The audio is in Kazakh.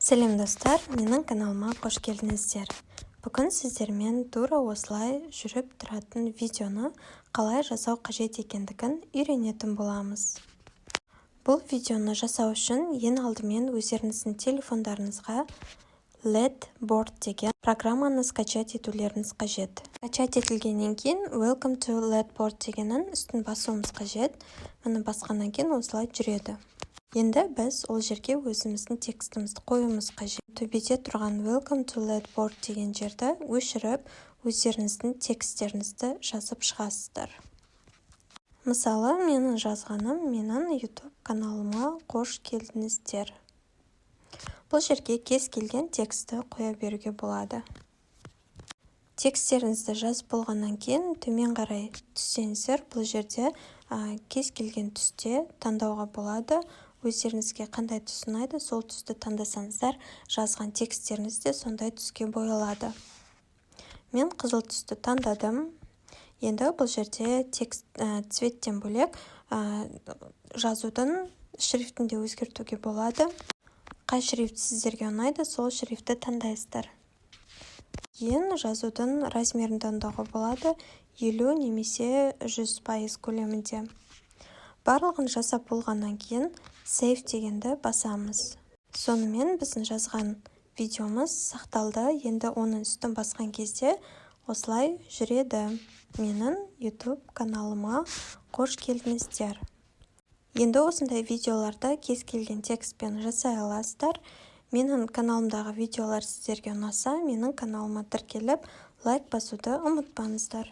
Сәлем достар, менің каналыма қош келдіңіздер. Бүгін сіздермен тура осылай жүріп тұратын видеоны қалай жасау қажет екендігін үйренетін боламыз. Бұл видеоны жасау үшін ең алдымен өздеріңіздің телефондарыңызға LED-Board деген программаны скачать етулеріңіз қажет. Скачать етілгеннен кейін Welcome to LED-Board дегеннің үстін басуымыз қажет. Мұны басқаннан кейін осылай жүреді. Енді біз ол жерге өзіміздің текстімізді қоюымыз қажет. Төбеде тұрған Welcome to LED-Board деген жерді өшіріп, өздеріңіздің тексттеріңізді жазып шығасыздар. Мысалы, менің жазғаным менің YouTube каналыма қош келдіңіздер. Бұл жерге кез келген текстті қоя беруге болады. Тексттеріңізді жазып болғаннан кейін төмен қарай түссеңіздер, бұл жерде кез келген түсте таңдауға болады. Өздеріңізге қандай түс ұнайды, сол түсті таңдасаңыздар, жазған тексттеріңіз де сондай түске боялады. Мен қызыл түсті таңдадым. Енді бұл жерде текст цветтен бөлек жазудың шрифтін де өзгертуге болады. Қай шрифт сіздерге ұнайды, сол шрифтті таңдайсыздар. Кейін жазудың размерін таңдауға болады, 50 немесе 100% көлемінде. Барлығын жасап болғаннан кейін Save дегенді басамыз. Сонымен біздің жазған видеомыз сақталды. Енді оның үстін басқан кезде осылай жүреді. Менің YouTube каналыма қош келдіңіздер. Енді осындай видеоларды кез келген текстпен жасай аласыздар. Менің каналымдағы видеолар сіздерге ұнаса, менің каналыма тіркеліп, лайк басуды ұмытпаңыздар.